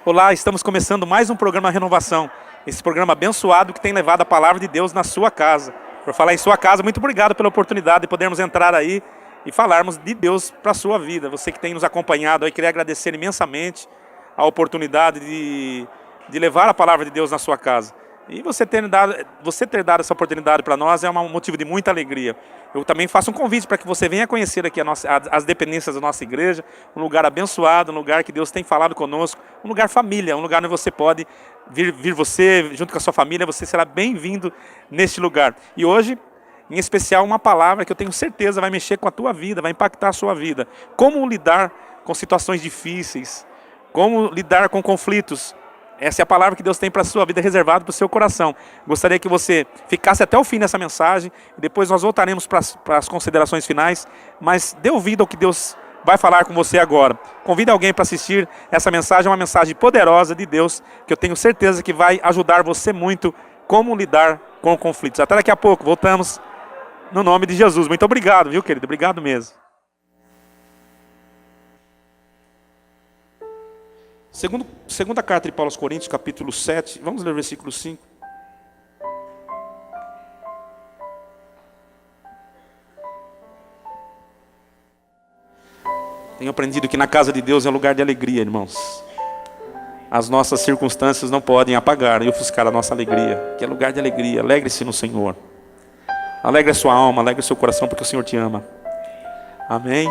Olá, estamos começando mais um programa Renovação. Esse programa abençoado que tem levado a palavra de Deus na sua casa. Por falar em sua casa, muito obrigado pela oportunidade de podermos entrar aí e falarmos de Deus para a sua vida. Você que tem nos acompanhado aí, queria agradecer imensamente a oportunidade de levar a palavra de Deus na sua casa. E você ter dado essa oportunidade para nós é um motivo de muita alegria. Eu também faço um convite para que você venha conhecer aqui as dependências da nossa igreja, um lugar abençoado, um lugar que Deus tem falado conosco, um lugar família, um lugar onde você pode vir você, junto com a sua família, você será bem-vindo neste lugar. E hoje, em especial, uma palavra que eu tenho certeza vai mexer com a tua vida, vai impactar a sua vida. Como lidar com situações difíceis, como lidar com conflitos. Essa é a palavra que Deus tem para a sua vida, reservada para o seu coração. Gostaria que você ficasse até o fim dessa mensagem, depois nós voltaremos para as considerações finais, mas dê ouvido ao que Deus vai falar com você agora. Convide alguém para assistir essa mensagem, é uma mensagem poderosa de Deus, que eu tenho certeza que vai ajudar você muito como lidar com conflitos. Até daqui a pouco, voltamos no nome de Jesus. Muito obrigado, viu, querido? Obrigado mesmo. Segunda carta de Paulo aos Coríntios, capítulo 7, vamos ler o versículo 5. Tenho aprendido que na casa de Deus é lugar de alegria, irmãos. As nossas circunstâncias não podem apagar e ofuscar a nossa alegria, que é lugar de alegria. Alegre-se no Senhor. Alegre a sua alma, alegre o seu coração, porque o Senhor te ama. Amém?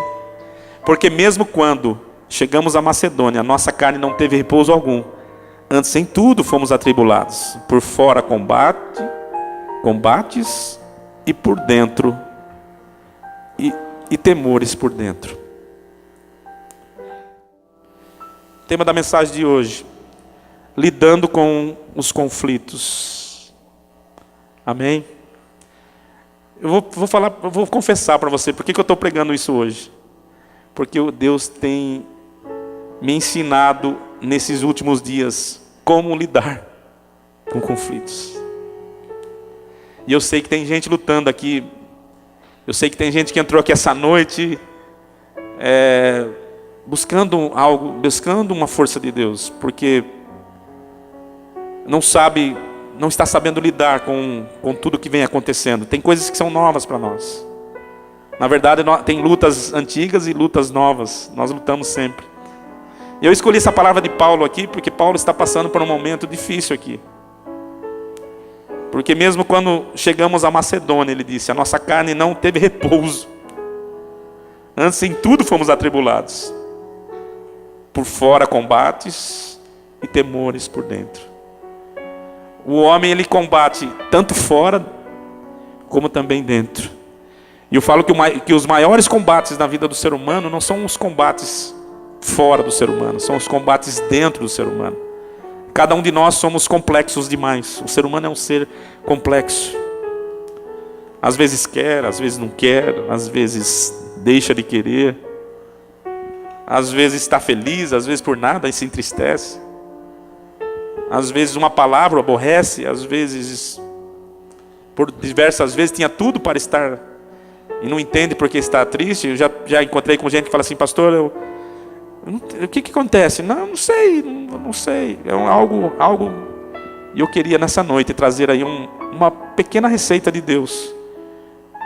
Porque mesmo quando chegamos à Macedônia, nossa carne não teve repouso algum. Antes, em tudo, fomos atribulados. Por fora, combates, e por dentro, e temores por dentro. Tema da mensagem de hoje: lidando com os conflitos. Amém? Eu vou confessar para você, por que eu estou pregando isso hoje? Porque Deus tem me ensinado nesses últimos dias como lidar com conflitos. E eu sei que tem gente lutando aqui. Eu sei que tem gente que entrou aqui essa noite buscando algo, buscando uma força de Deus, porque não está sabendo lidar com tudo que vem acontecendo. Tem coisas que são novas para nós. Na verdade, tem lutas antigas e lutas novas. Nós lutamos sempre. E eu escolhi essa palavra de Paulo aqui, porque Paulo está passando por um momento difícil aqui. Porque mesmo quando chegamos à Macedônia, ele disse, a nossa carne não teve repouso. Antes em tudo fomos atribulados. Por fora combates e temores por dentro. O homem, ele combate tanto fora como também dentro. E eu falo que os maiores combates na vida do ser humano não são os combates fora do ser humano, são os combates dentro do ser humano. Cada um de nós somos complexos demais. O ser humano é um ser complexo. Às vezes quer, às vezes não quer, às vezes deixa de querer, às vezes está feliz, às vezes por nada e se entristece. Às vezes uma palavra o aborrece, às vezes, por diversas vezes, tinha tudo para estar e não entende porque está triste. Eu já encontrei com gente que fala assim, pastor, o que acontece? Não sei. É algo. E eu queria nessa noite trazer aí uma pequena receita de Deus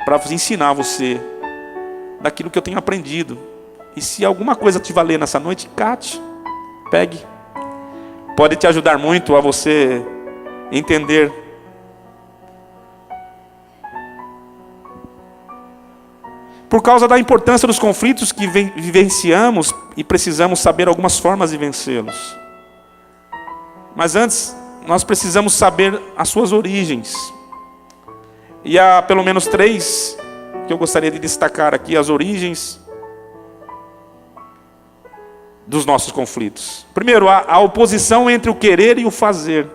para ensinar você daquilo que eu tenho aprendido. E se alguma coisa te valer nessa noite, cate, pegue. Pode te ajudar muito a você entender. Por causa da importância dos conflitos que vivenciamos e precisamos saber algumas formas de vencê-los. Mas antes, nós precisamos saber as suas origens. E há pelo menos 3 que eu gostaria de destacar aqui, as origens dos nossos conflitos. Primeiro, a oposição entre o querer e o fazer.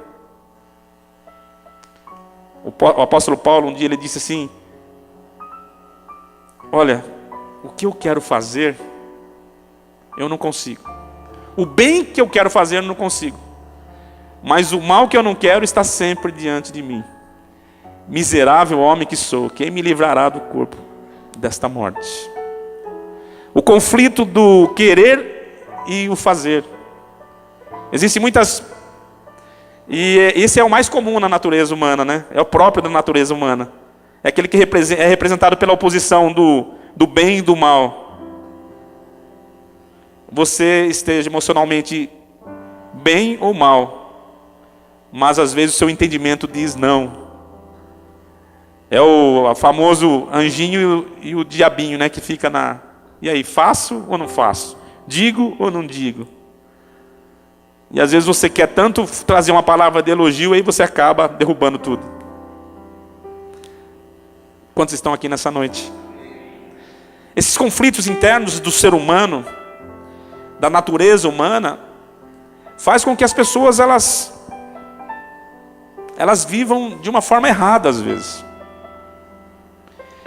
O apóstolo Paulo, um dia ele disse assim, olha, o que eu quero fazer, eu não consigo. O bem que eu quero fazer, eu não consigo. Mas o mal que eu não quero está sempre diante de mim. Miserável homem que sou, quem me livrará do corpo desta morte? O conflito do querer e o fazer. Existem muitas... E esse é o mais comum na natureza humana, né? É o próprio da natureza humana. É aquele que é representado pela oposição do bem e do mal. Você esteja emocionalmente bem ou mal, mas às vezes o seu entendimento diz não. É o famoso anjinho e o diabinho, né? Que fica na... E aí, faço ou não faço? Digo ou não digo? E às vezes você quer tanto trazer uma palavra de elogio, aí você acaba derrubando tudo. Quantos estão aqui nessa noite? Esses conflitos internos do ser humano, da natureza humana, faz com que as pessoas elas vivam de uma forma errada às vezes.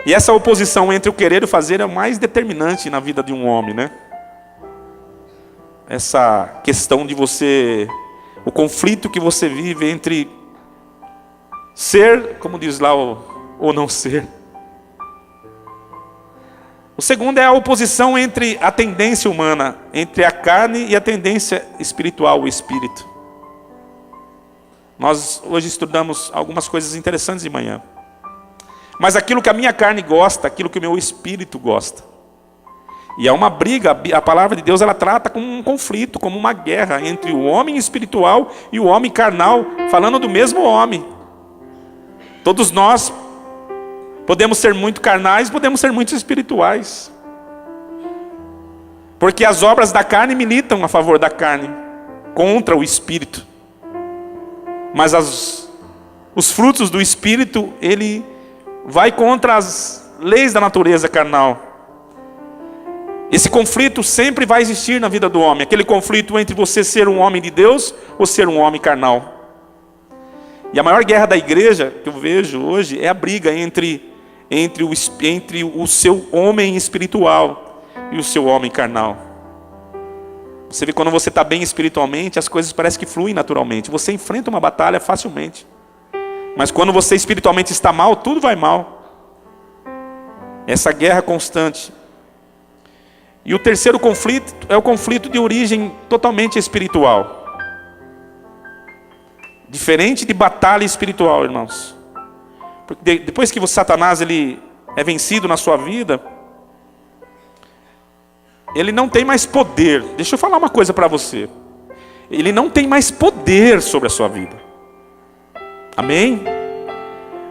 E essa oposição entre o querer e o fazer é o mais determinante na vida de um homem, né? Essa questão de você, o conflito que você vive entre ser, como diz lá, ou não ser. O segundo é a oposição entre a tendência humana, entre a carne e a tendência espiritual, o espírito. Nós hoje estudamos algumas coisas interessantes de manhã. Mas aquilo que a minha carne gosta, aquilo que o meu espírito gosta. E é uma briga, a palavra de Deus ela trata como um conflito, como uma guerra entre o homem espiritual e o homem carnal, falando do mesmo homem. Todos nós podemos ser muito carnais, podemos ser muito espirituais. Porque as obras da carne militam a favor da carne, contra o espírito. Mas os frutos do espírito, ele vai contra as leis da natureza carnal. Esse conflito sempre vai existir na vida do homem. Aquele conflito entre você ser um homem de Deus ou ser um homem carnal. E a maior guerra da igreja que eu vejo hoje é a briga entre o seu homem espiritual e o seu homem carnal. Você vê quando você está bem espiritualmente, as coisas parecem que fluem naturalmente. Você enfrenta uma batalha facilmente. Mas quando você espiritualmente está mal, tudo vai mal. Essa guerra constante. E o terceiro conflito é o conflito de origem totalmente espiritual. Diferente de batalha espiritual, irmãos. Porque depois que Satanás ele é vencido na sua vida, ele não tem mais poder. Deixa eu falar uma coisa para você. Ele não tem mais poder sobre a sua vida. Amém?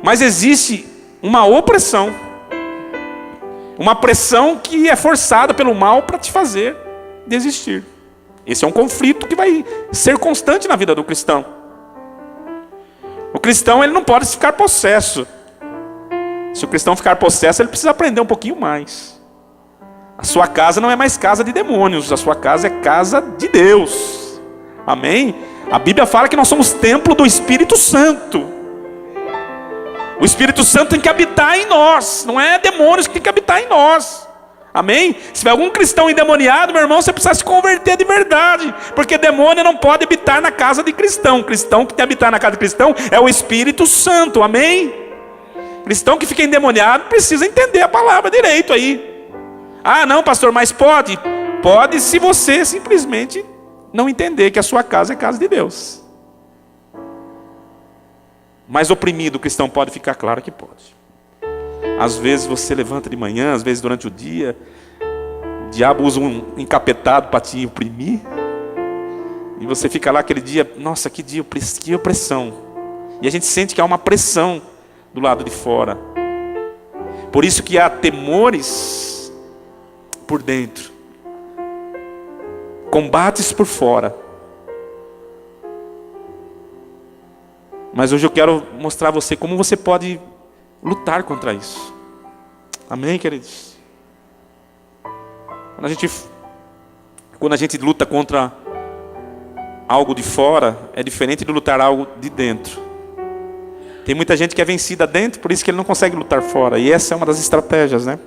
Mas existe uma opressão. Uma pressão que é forçada pelo mal para te fazer desistir. Esse é um conflito que vai ser constante na vida do cristão. O cristão ele não pode ficar possesso. Se o cristão ficar possesso, ele precisa aprender um pouquinho mais. A sua casa não é mais casa de demônios, a sua casa é casa de Deus. Amém? A Bíblia fala que nós somos templo do Espírito Santo. O Espírito Santo tem que habitar em nós. Não é demônios que tem que habitar em nós. Amém? Se tiver algum cristão endemoniado, meu irmão, você precisa se converter de verdade. Porque demônio não pode habitar na casa de cristão. Cristão que tem que habitar na casa de cristão é o Espírito Santo. Amém? Cristão que fica endemoniado precisa entender a palavra direito aí. Ah, não, pastor, mas pode? Pode se você simplesmente não entender que a sua casa é casa de Deus. Mas oprimido o cristão pode ficar? Claro que pode. Às vezes você levanta de manhã, às vezes durante o dia, o diabo usa um encapetado para te oprimir, e você fica lá aquele dia, nossa, que dia, que opressão. E a gente sente que há uma pressão do lado de fora. Por isso que há temores por dentro, combates por fora. Mas hoje eu quero mostrar a você como você pode lutar contra isso. Amém, queridos? Quando a gente luta contra algo de fora, é diferente de lutar algo de dentro. Tem muita gente que é vencida dentro, por isso que ele não consegue lutar fora. E essa é uma das estratégias, né?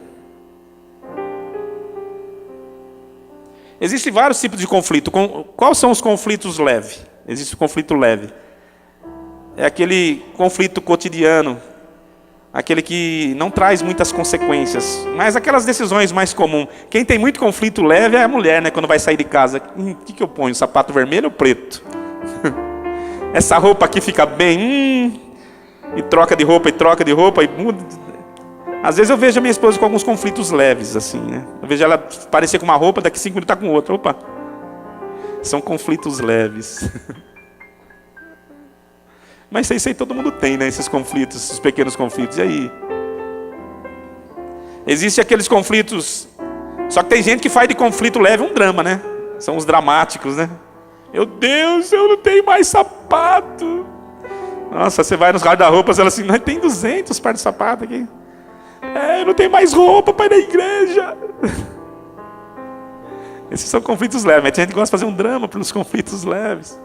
Existem vários tipos de conflito. Quais são os conflitos leves? Existe o conflito leve. É aquele conflito cotidiano. aquele que não traz muitas consequências, mas aquelas decisões mais comuns. Quem tem muito conflito leve é a mulher, né? Quando vai sair de casa, o que eu ponho? Sapato vermelho ou preto? Essa roupa aqui fica bem, e troca de roupa, e muda. Às vezes eu vejo a minha esposa com alguns conflitos leves, assim, né? Eu vejo ela parecer com uma roupa, daqui 5 minutos está com outra. Opa! São conflitos leves. Mas isso aí todo mundo tem, né? Esses conflitos, esses pequenos conflitos. E aí? Existem aqueles conflitos. Só que tem gente que faz de conflito leve um drama, né? São os dramáticos, né? Meu Deus, eu não tenho mais sapato. Nossa, você vai nos guarda-roupas e fala assim, nós tem 200 pares de sapato aqui. Eu não tenho mais roupa para ir na igreja. Esses são conflitos leves. A gente gosta de fazer um drama pelos conflitos leves.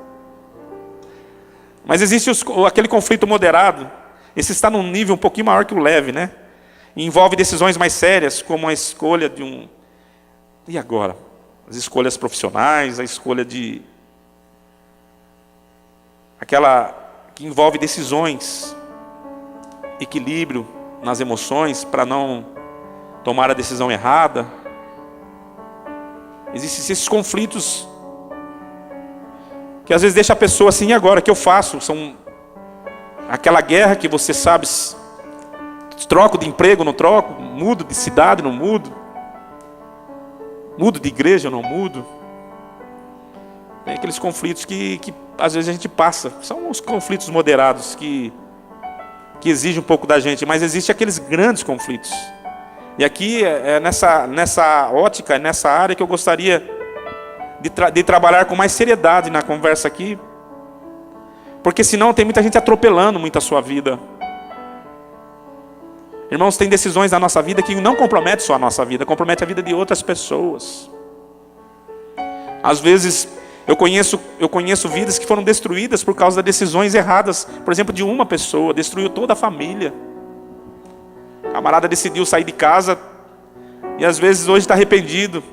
Mas existe aquele conflito moderado. Esse está num nível um pouquinho maior que o leve, né? E envolve decisões mais sérias, como a escolha de um... E agora? As escolhas profissionais, a escolha de... Aquela que envolve decisões, equilíbrio nas emoções, para não tomar a decisão errada. Existem esses conflitos que às vezes deixa a pessoa assim, e agora, o que eu faço? São aquela guerra que você sabe, troco de emprego, não troco, mudo de cidade, não mudo, mudo de igreja, não mudo. Tem aqueles conflitos que às vezes a gente passa, são os conflitos moderados que exigem um pouco da gente, mas existem aqueles grandes conflitos. E aqui é nessa ótica, nessa área que eu gostaria de trabalhar com mais seriedade na conversa aqui, porque senão tem muita gente atropelando muito a sua vida. Irmãos, tem decisões na nossa vida que não comprometem só a nossa vida, compromete a vida de outras pessoas. Às vezes eu conheço vidas que foram destruídas por causa de decisões erradas, por exemplo, de uma pessoa, destruiu toda a família. O camarada decidiu sair de casa e às vezes hoje está arrependido.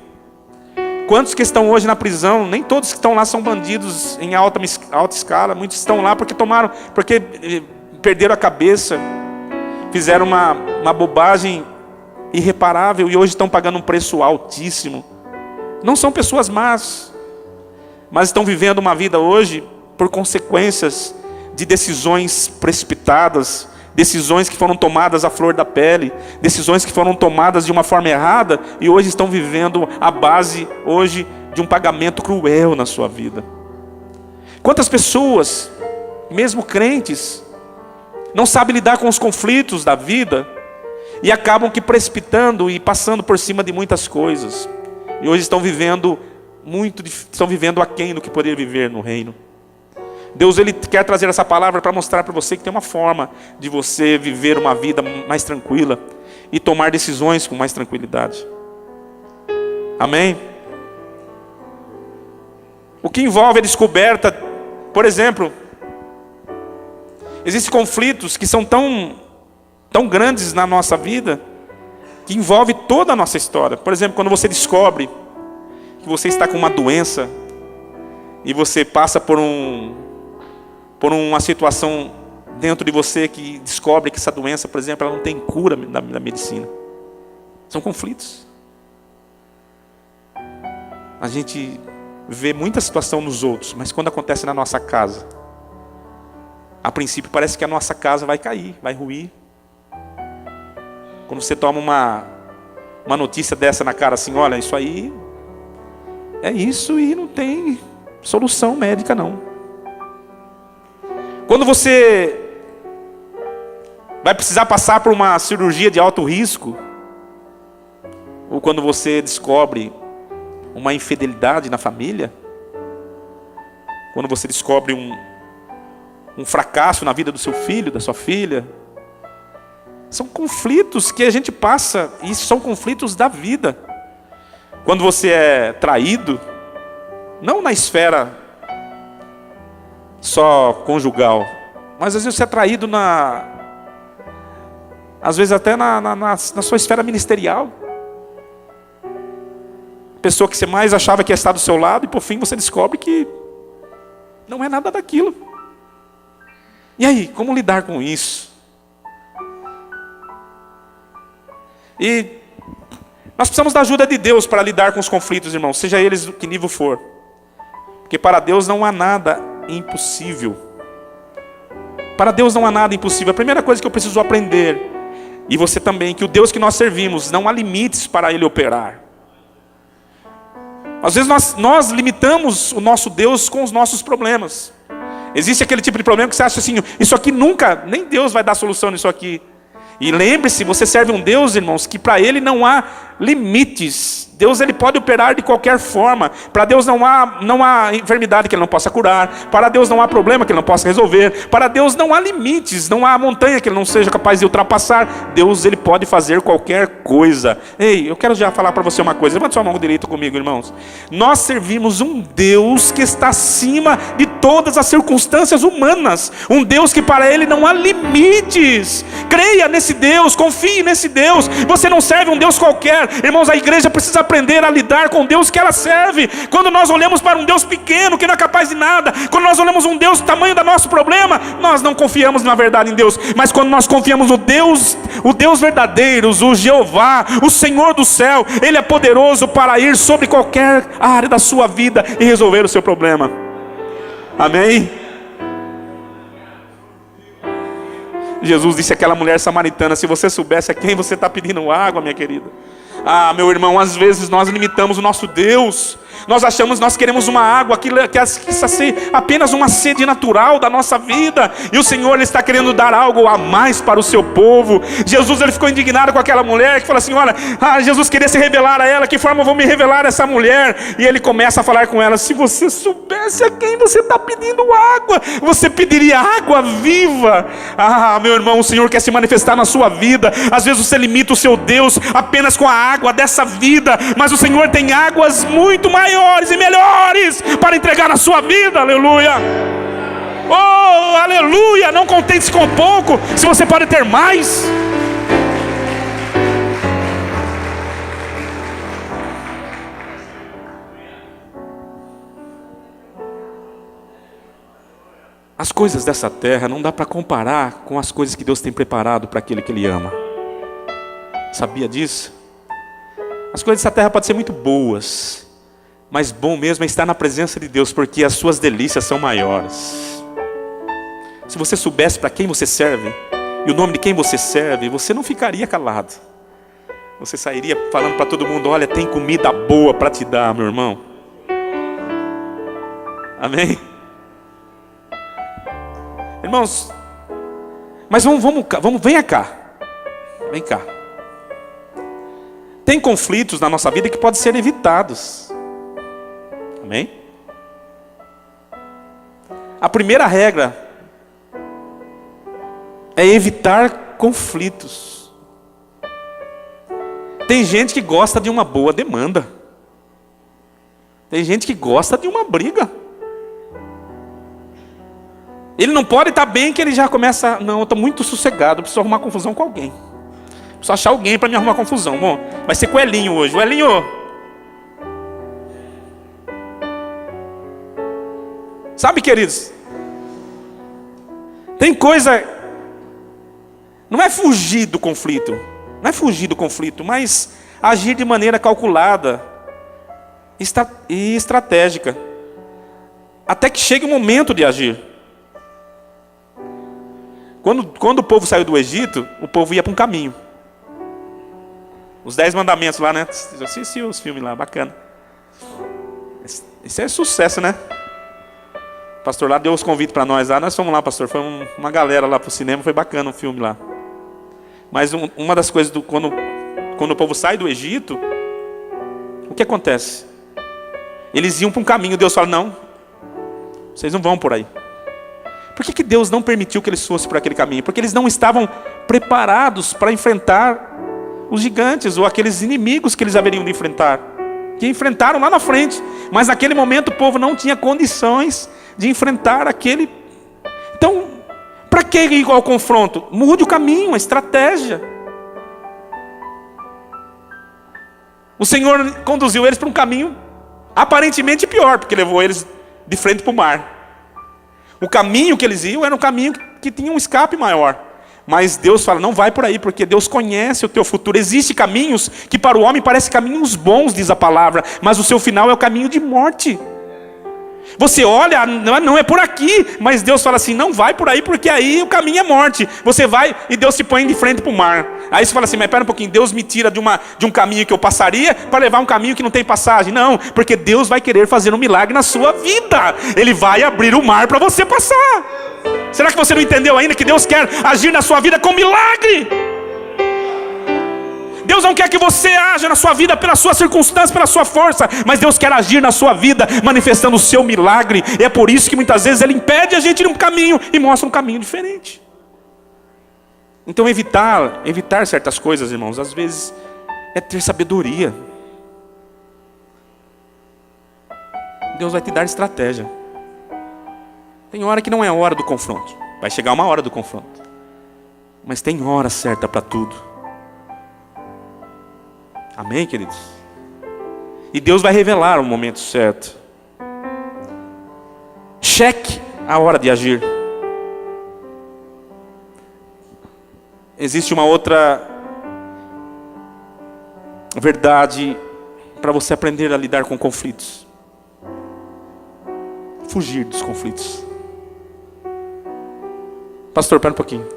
Quantos que estão hoje na prisão? Nem todos que estão lá são bandidos em alta escala. Muitos estão lá porque perderam a cabeça, fizeram uma bobagem irreparável e hoje estão pagando um preço altíssimo. Não são pessoas más, mas estão vivendo uma vida hoje por consequências de decisões precipitadas, decisões que foram tomadas à flor da pele, decisões que foram tomadas de uma forma errada e hoje estão vivendo a base hoje de um pagamento cruel na sua vida. Quantas pessoas, mesmo crentes, não sabem lidar com os conflitos da vida e acabam que precipitando e passando por cima de muitas coisas. E hoje estão vivendo aquém do que poderia viver no reino. Deus ele quer trazer essa palavra para mostrar para você que tem uma forma de você viver uma vida mais tranquila e tomar decisões com mais tranquilidade. Amém? O que envolve a descoberta, por exemplo, existem conflitos que são tão grandes na nossa vida que envolve toda a nossa história. Por exemplo, quando você descobre que você está com uma doença e você passa por uma situação dentro de você que descobre que essa doença, por exemplo, ela não tem cura da medicina. São conflitos. A gente vê muita situação nos outros, mas quando acontece na nossa casa, a princípio parece que a nossa casa vai cair, vai ruir. Quando você toma uma notícia dessa na cara assim, olha, isso aí é isso e não tem solução médica não. Quando você vai precisar passar por uma cirurgia de alto risco, ou quando você descobre uma infidelidade na família, quando você descobre um fracasso na vida do seu filho, da sua filha, são conflitos que a gente passa, e são conflitos da vida. Quando você é traído, não na esfera só conjugal, mas às vezes você é traído às vezes até na sua esfera ministerial. Pessoa que você mais achava que ia estar do seu lado e por fim você descobre que não é nada daquilo. E aí, como lidar com isso? E nós precisamos da ajuda de Deus para lidar com os conflitos, irmãos, seja eles do que nível for. Porque para Deus não há nada impossível. Para Deus não há nada impossível. A primeira coisa que eu preciso aprender, e você também, que o Deus que nós servimos, não há limites para Ele operar. Às vezes nós limitamos o nosso Deus com os nossos problemas. Existe aquele tipo de problema que você acha assim, isso aqui nunca, nem Deus vai dar solução nisso aqui. E lembre-se, você serve um Deus, irmãos, que para Ele não há limites. Deus, Ele pode operar de qualquer forma. Para Deus não há enfermidade que Ele não possa curar. Para Deus não há problema que Ele não possa resolver. Para Deus não há limites, não há montanha que Ele não seja capaz de ultrapassar. Deus, Ele pode fazer qualquer coisa. Ei, eu quero já falar para você uma coisa. Levante sua mão direita comigo, irmãos. Nós servimos um Deus que está acima de todas as circunstâncias humanas. Um Deus que para Ele não há limites. Creia nesse Deus, confie nesse Deus. Você não serve um Deus qualquer. Irmãos, a igreja precisa aprender a lidar com o Deus que ela serve. Quando nós olhamos para um Deus pequeno, que não é capaz de nada, quando nós olhamos um Deus do tamanho do nosso problema, nós não confiamos na verdade em Deus. Mas quando nós confiamos no Deus, o Deus verdadeiro, o Jeová, o Senhor do céu, Ele é poderoso para ir sobre qualquer área da sua vida e resolver o seu problema. Amém? Jesus disse àquela mulher samaritana, se você soubesse a quem você está pedindo água, minha querida. Ah, meu irmão, às vezes nós limitamos o nosso Deus. Nós queremos uma água que ser apenas uma sede natural da nossa vida. E o Senhor, Ele está querendo dar algo a mais para o seu povo. Jesus, Ele ficou indignado com aquela mulher, que falou assim, olha, Jesus queria se revelar a ela, que forma eu vou me revelar a essa mulher? E Ele começa a falar com ela, se você soubesse a quem você está pedindo água, você pediria água viva. Ah, meu irmão, o Senhor quer se manifestar na sua vida. Às vezes você limita o seu Deus apenas com a água dessa vida, mas o Senhor tem águas muito maiores e melhores para entregar na sua vida. Aleluia. Oh, aleluia. Não contente-se com pouco, se você pode ter mais. As coisas dessa terra não dá para comparar com as coisas que Deus tem preparado para aquele que Ele ama. Sabia disso? As coisas dessa terra podem ser muito boas, mas bom mesmo é estar na presença de Deus, porque as suas delícias são maiores. Se você soubesse para quem você serve, e o nome de quem você serve, você não ficaria calado. Você sairia falando para todo mundo, olha, tem comida boa para te dar, meu irmão. Amém? Irmãos, mas vamos, venha cá. Vem cá. Tem conflitos na nossa vida que podem ser evitados. Amém? A primeira regra é evitar conflitos. Tem gente que gosta de uma boa demanda. Tem gente que gosta de uma briga. Ele não pode estar bem que ele já começa, não, eu estou muito sossegado, preciso arrumar confusão com alguém. Preciso achar alguém para me arrumar confusão. Bom, vai ser com o Elinho hoje. O Elinho, sabe, queridos, tem coisa, não é fugir do conflito, mas agir de maneira calculada e estratégica, até que chegue o momento de agir. Quando o povo saiu do Egito, o povo ia para um caminho. Os 10 mandamentos lá, né? Eu assisti os filmes lá, bacana. Isso é sucesso, né? O pastor lá deu os convites para nós lá. Nós fomos lá, pastor. Foi uma galera lá pro cinema, foi bacana o filme lá. Mas uma das coisas, quando o povo sai do Egito, o que acontece? Eles iam para um caminho, Deus fala, não, vocês não vão por aí. Por que Deus não permitiu que eles fossem por aquele caminho? Porque eles não estavam preparados para enfrentar os gigantes ou aqueles inimigos que eles haveriam de enfrentar, que enfrentaram lá na frente, mas naquele momento o povo não tinha condições de enfrentar aquele. Então, para que ir ao confronto? Mude o caminho, a estratégia. O Senhor conduziu eles para um caminho aparentemente pior, porque levou eles de frente para o mar. O caminho que eles iam era um caminho que tinha um escape maior. Mas Deus fala, não vai por aí, porque Deus conhece o teu futuro. Existem caminhos que para o homem parecem caminhos bons, diz a palavra, mas o seu final é o caminho de morte. Você olha, não é por aqui, mas Deus fala assim, não vai por aí, porque aí o caminho é morte. Você vai e Deus te põe de frente para o mar. Aí você fala assim, mas espera um pouquinho, Deus me tira de um caminho que eu passaria para levar um caminho que não tem passagem. Não, porque Deus vai querer fazer um milagre na sua vida. Ele vai abrir o mar para você passar. Será que você não entendeu ainda que Deus quer agir na sua vida com milagre? Deus não quer que você haja na sua vida pela sua circunstância, pela sua força, mas Deus quer agir na sua vida, manifestando o seu milagre. E é por isso que muitas vezes Ele impede a gente de um caminho e mostra um caminho diferente. Então evitar certas coisas, irmãos, às vezes é ter sabedoria. Deus vai te dar estratégia. Tem hora que não é a hora do confronto. Vai chegar uma hora do confronto. Mas tem hora certa para tudo. Amém, queridos? E Deus vai revelar o momento certo. Cheque a hora de agir. Existe uma outra verdade para você aprender a lidar com conflitos. Fugir dos conflitos. Pastor, pera um pouquinho.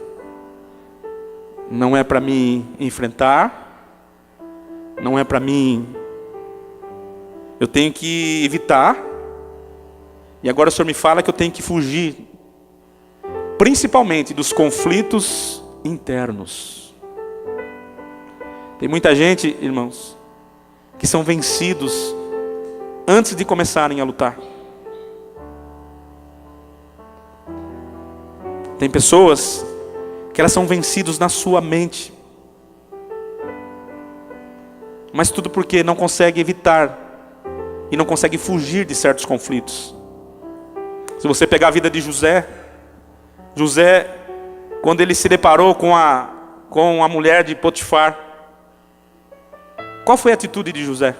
Não é para me enfrentar. Não é para mim. Eu tenho que evitar. E agora o Senhor me fala que eu tenho que fugir, principalmente dos conflitos internos. Tem muita gente, irmãos, que são vencidos antes de começarem a lutar. Tem pessoas que elas são vencidas na sua mente. Mas tudo porque não consegue evitar e não consegue fugir de certos conflitos. Se você pegar a vida de José, quando ele se deparou com a mulher de Potifar, qual foi a atitude de José?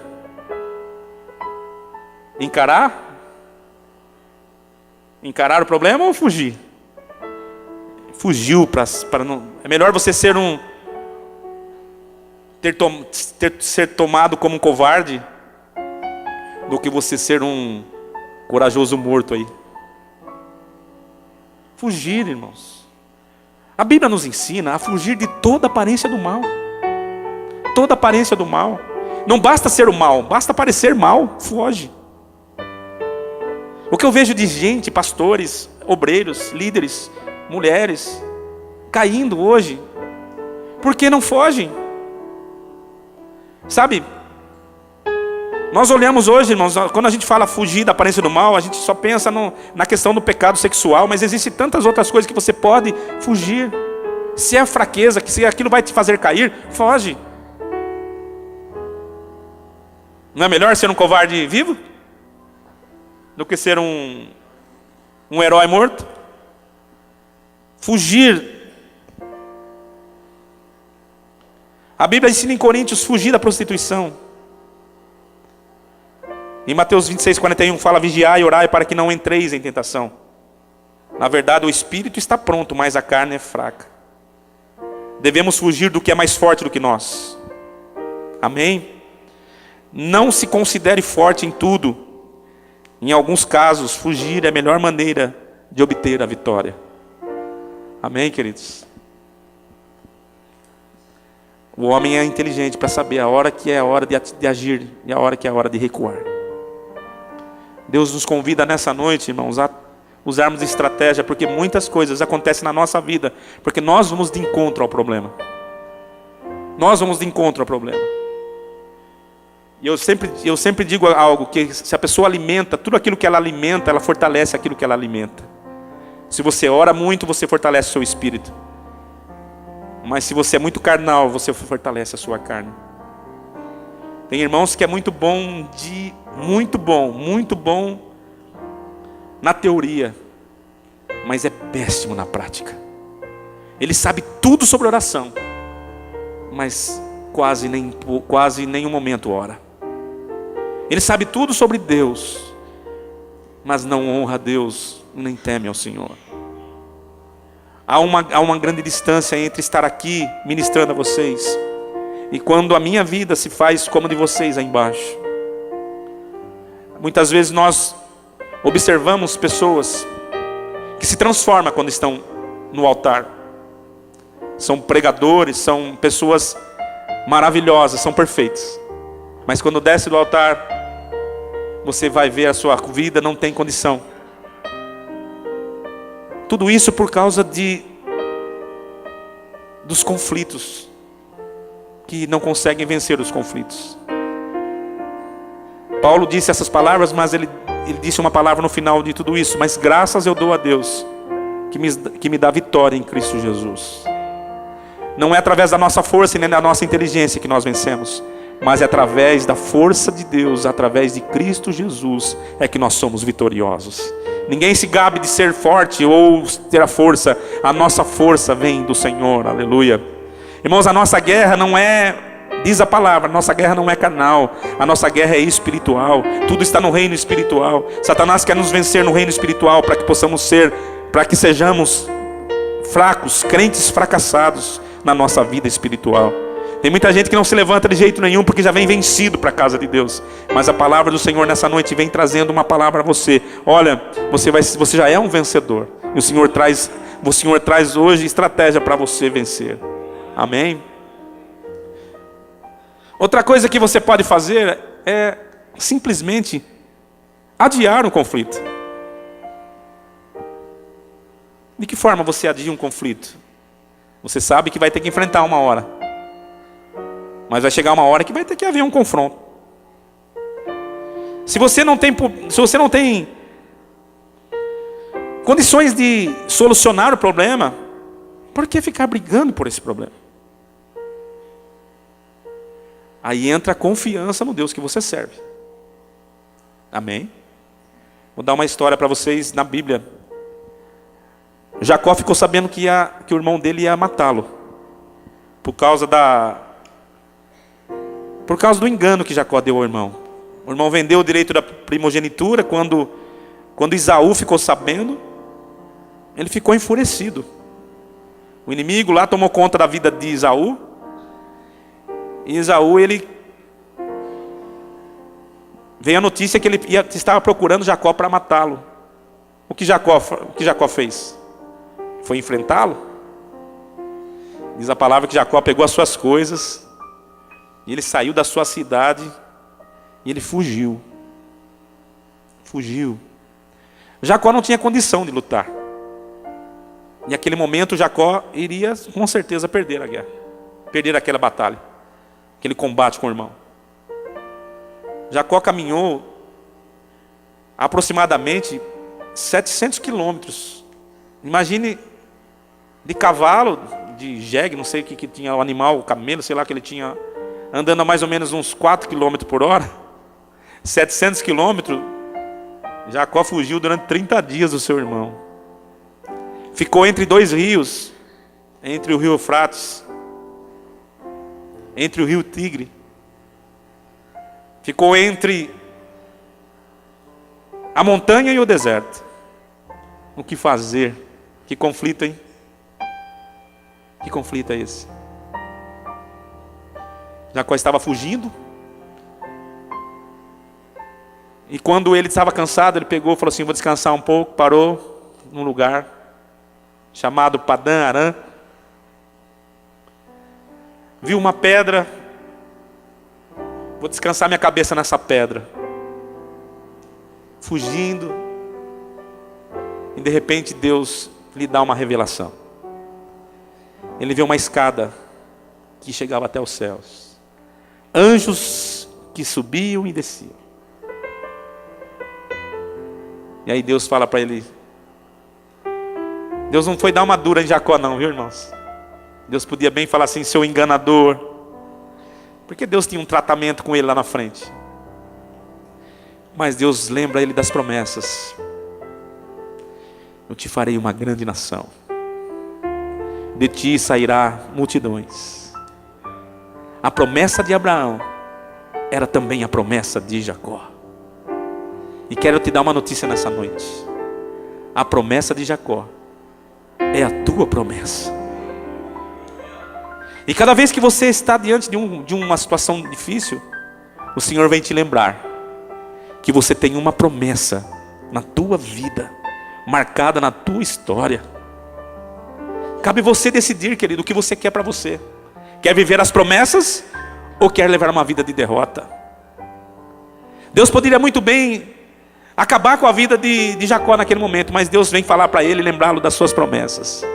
Encarar? Encarar o problema ou fugir? Fugiu para não. É melhor você ser ser tomado como um covarde do que você ser um corajoso morto aí. Fugir, irmãos. A Bíblia nos ensina a fugir de toda aparência do mal. Toda aparência do mal. Não basta ser o mal, basta parecer mal, foge. O que eu vejo de gente, pastores, obreiros, líderes, mulheres, caindo hoje, porque não fogem. Sabe, nós olhamos hoje, irmãos, quando a gente fala fugir da aparência do mal, a gente só pensa na questão do pecado sexual, mas existem tantas outras coisas que você pode fugir. Se é fraqueza, se aquilo vai te fazer cair, foge. Não é melhor ser um covarde vivo do que ser um herói morto? Fugir. A Bíblia ensina em Coríntios fugir da prostituição. Em Mateus 26:41 fala: vigiai e orai para que não entreis em tentação. Na verdade, o espírito está pronto, mas a carne é fraca. Devemos fugir do que é mais forte do que nós. Amém? Não se considere forte em tudo. Em alguns casos, fugir é a melhor maneira de obter a vitória. Amém, queridos? O homem é inteligente para saber a hora que é a hora de agir e a hora que é a hora de recuar. Deus nos convida nessa noite, irmãos, a usarmos estratégia, porque muitas coisas acontecem na nossa vida, porque nós vamos de encontro ao problema. Nós vamos de encontro ao problema. E eu sempre digo algo, que se a pessoa alimenta, tudo aquilo que ela alimenta, ela fortalece aquilo que ela alimenta. Se você ora muito, você fortalece o seu espírito. Mas se você é muito carnal, você fortalece a sua carne. Tem irmãos que é muito bom na teoria, mas é péssimo na prática. Ele sabe tudo sobre oração, mas quase nenhum momento ora. Ele sabe tudo sobre Deus, mas não honra a Deus, nem teme ao Senhor. Há uma grande distância entre estar aqui ministrando a vocês e quando a minha vida se faz como a de vocês aí embaixo. Muitas vezes nós observamos pessoas que se transformam quando estão no altar. São pregadores, são pessoas maravilhosas, são perfeitos. Mas quando desce do altar, você vai ver a sua vida não tem condição. Tudo isso por causa dos conflitos, que não conseguem vencer os conflitos. Paulo disse essas palavras, mas ele disse uma palavra no final de tudo isso: mas graças eu dou a Deus, que me dá vitória em Cristo Jesus. Não é através da nossa força e nem da nossa inteligência que nós vencemos, mas é através da força de Deus, através de Cristo Jesus, é que nós somos vitoriosos. Ninguém se gabe de ser forte ou ter a força. A nossa força vem do Senhor, aleluia. Irmãos, a nossa guerra não é, diz a palavra, a nossa guerra não é carnal, a nossa guerra é espiritual. Tudo está no reino espiritual. Satanás quer nos vencer no reino espiritual para que sejamos fracos, crentes fracassados na nossa vida espiritual. Tem muita gente que não se levanta de jeito nenhum porque já vem vencido para a casa de Deus. Mas a palavra do Senhor nessa noite vem trazendo uma palavra a você. Olha, você já é um vencedor. E o Senhor traz hoje estratégia para você vencer. Amém? Outra coisa que você pode fazer é simplesmente adiar um conflito. De que forma você adia um conflito? Você sabe que vai ter que enfrentar uma hora. Mas vai chegar uma hora que vai ter que haver um confronto. Se você não tem condições de solucionar o problema, por que ficar brigando por esse problema? Aí entra a confiança no Deus que você serve. Amém? Vou dar uma história para vocês na Bíblia. Jacó ficou sabendo que o irmão dele ia matá-lo. Por causa do engano que Jacó deu ao irmão. O irmão vendeu o direito da primogenitura. Quando Esaú ficou sabendo, ele ficou enfurecido. O inimigo lá tomou conta da vida de Esaú. E Esaú, veio a notícia que ele estava procurando Jacó para matá-lo. O que Jacó fez? Foi enfrentá-lo? Diz a palavra que Jacó pegou as suas coisas, e ele saiu da sua cidade, e ele fugiu. Jacó não tinha condição de lutar. E naquele momento Jacó iria com certeza perder a guerra. Perder aquela batalha. Aquele combate com o irmão. Jacó caminhou aproximadamente 700 quilômetros. Imagine, de cavalo, de jegue, não sei o que tinha o animal, o camelo, sei lá, que ele tinha, andando a mais ou menos uns 4 km por hora. 700 quilômetros. Jacó fugiu durante 30 dias do seu irmão. Ficou entre dois rios, entre o rio Eufrates, entre o rio Tigre. Ficou entre a montanha e o deserto. O que fazer? Que conflito, hein? Que conflito é esse? Jacó estava fugindo. E quando ele estava cansado, ele pegou e falou assim: vou descansar um pouco. Parou num lugar chamado Padã Arã. Viu uma pedra. Vou descansar minha cabeça nessa pedra. Fugindo. E de repente Deus lhe dá uma revelação. Ele vê uma escada que chegava até os céus. Anjos que subiam e desciam. E aí Deus fala para ele. Deus não foi dar uma dura em Jacó não, viu, irmãos? Deus podia bem falar assim: seu enganador. Porque Deus tinha um tratamento com ele lá na frente. Mas Deus lembra ele das promessas. Eu te farei uma grande nação. De ti sairá multidões. A promessa de Abraão era também a promessa de Jacó. E quero te dar uma notícia nessa noite. A promessa de Jacó é a tua promessa. E cada vez que você está diante de uma situação difícil, o Senhor vem te lembrar que você tem uma promessa na tua vida, marcada na tua história. Cabe você decidir, querido, o que você quer para você. Quer viver as promessas ou quer levar uma vida de derrota? Deus poderia muito bem acabar com a vida de Jacó naquele momento, mas Deus vem falar para ele, lembrá-lo das suas promessas.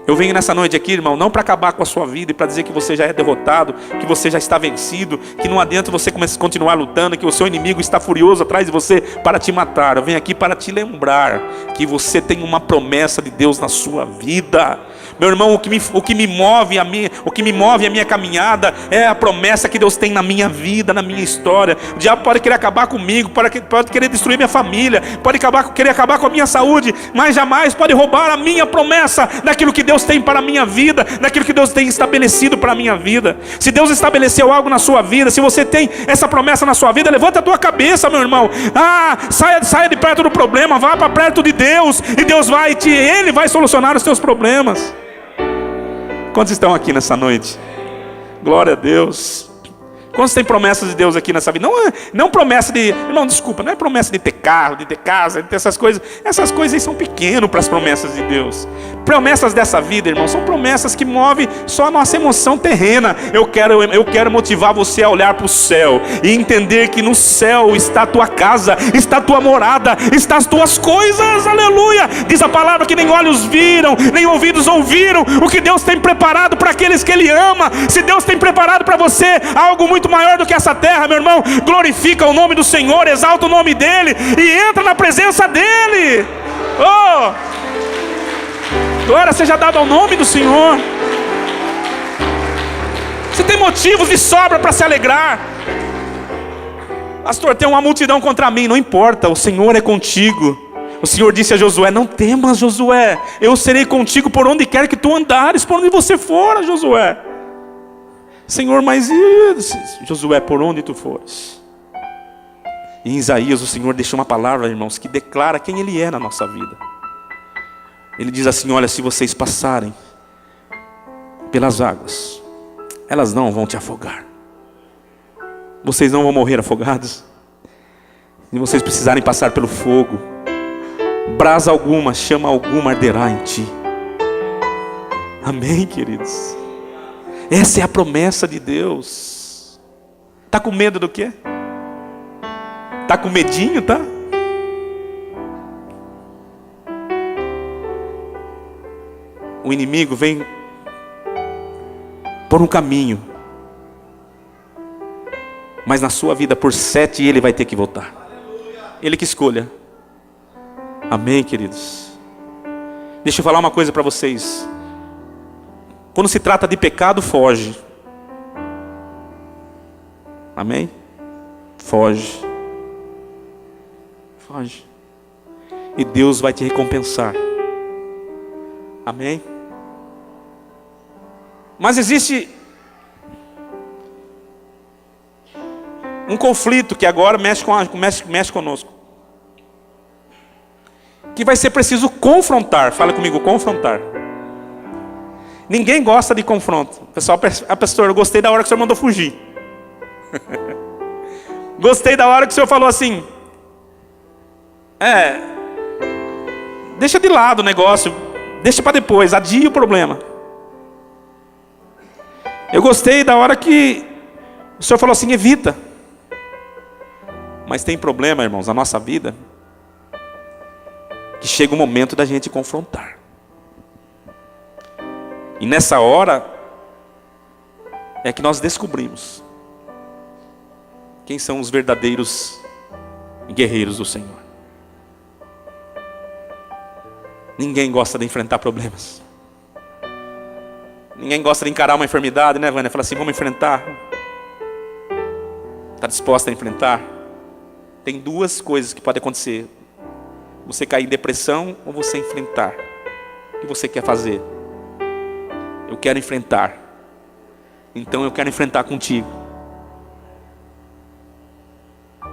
Eu venho nessa noite aqui, irmão, não para acabar com a sua vida e para dizer que você já é derrotado, que você já está vencido, que não adianta você continuar lutando, que o seu inimigo está furioso atrás de você para te matar. Eu venho aqui para te lembrar que você tem uma promessa de Deus na sua vida. Meu irmão, o que me move a minha caminhada é a promessa que Deus tem na minha vida, na minha história. O diabo pode querer acabar comigo, pode querer destruir minha família, pode querer acabar com a minha saúde, mas jamais pode roubar a minha promessa daquilo que Deus tem para a minha vida, daquilo que Deus tem estabelecido para a minha vida. Se Deus estabeleceu algo na sua vida, se você tem essa promessa na sua vida, levanta a tua cabeça, meu irmão. Saia de perto do problema, vá para perto de Deus, e Deus Ele vai solucionar os teus problemas. Quantos estão aqui nessa noite? Glória a Deus. Quantos têm promessas de Deus aqui nessa vida? Não promessa de... Irmão, desculpa, não é promessa de ter carro, de ter casa, de ter essas coisas. Essas coisas aí são pequenas para as promessas de Deus. Promessas dessa vida, irmão, são promessas que movem só a nossa emoção terrena. Eu quero motivar você a olhar para o céu e entender que no céu está a tua casa, está a tua morada, está as tuas coisas, aleluia. Diz a palavra que nem olhos viram, nem ouvidos ouviram o que Deus tem preparado para aqueles que Ele ama. Se Deus tem preparado para você algo muito maior do que essa terra, meu irmão, glorifica o nome do Senhor, exalta o nome dEle e entra na presença dEle. Oh, glória seja dada ao nome do Senhor. Você tem motivos de sobra para se alegrar. Pastor, tem uma multidão contra mim. Não importa, o Senhor é contigo. O Senhor disse a Josué: não temas, Josué, eu serei contigo por onde quer que tu andares, por onde você for, Josué. Senhor, mas Josué, por onde tu fores? Em Isaías o Senhor deixa uma palavra, irmãos, que declara quem Ele é na nossa vida. Ele diz assim: olha, se vocês passarem pelas águas, elas não vão te afogar. Vocês não vão morrer afogados. Se vocês precisarem passar pelo fogo, brasa alguma, chama alguma arderá em ti. Amém, queridos? Essa é a promessa de Deus. Está com medo do quê? Está com medinho, tá? O inimigo vem por um caminho, mas na sua vida por 7 ele vai ter que voltar. Ele que escolha. Amém, queridos? Deixa eu falar uma coisa para vocês. Quando se trata de pecado, foge. Amém? Foge. Foge. E Deus vai te recompensar. Amém? Mas existe um conflito que agora mexe conosco. Que vai ser preciso confrontar. Fala comigo, confrontar. Ninguém gosta de confronto. Pessoal, pastor, eu gostei da hora que o senhor mandou fugir. Gostei da hora que o senhor falou assim: deixa de lado o negócio, deixa para depois, adia o problema. Eu gostei da hora que o senhor falou assim: evita. Mas tem problema, irmãos, na nossa vida, que chega o momento da gente confrontar. E nessa hora é que nós descobrimos quem são os verdadeiros guerreiros do Senhor. Ninguém gosta de enfrentar problemas. Ninguém gosta de encarar uma enfermidade, né, Vânia? Fala assim: vamos enfrentar. Está disposta a enfrentar? Tem 2 coisas que podem acontecer: você cair em depressão ou você enfrentar. O que você quer fazer? Eu quero enfrentar. Então eu quero enfrentar contigo.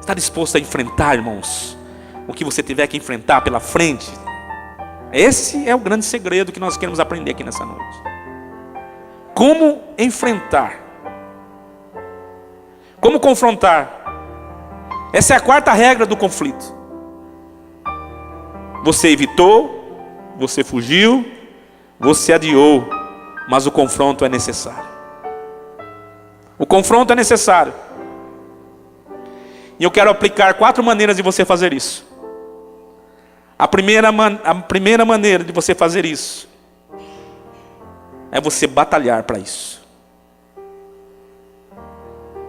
Está disposto a enfrentar, irmãos, o que você tiver que enfrentar pela frente? Esse é o grande segredo que nós queremos aprender aqui nessa noite. Como enfrentar? Como confrontar? Essa é a quarta regra do conflito. Você evitou, você fugiu, você adiou, mas o confronto é necessário. O confronto é necessário. E eu quero aplicar 4 maneiras de você fazer isso. A primeira maneira de você fazer isso é você batalhar para isso.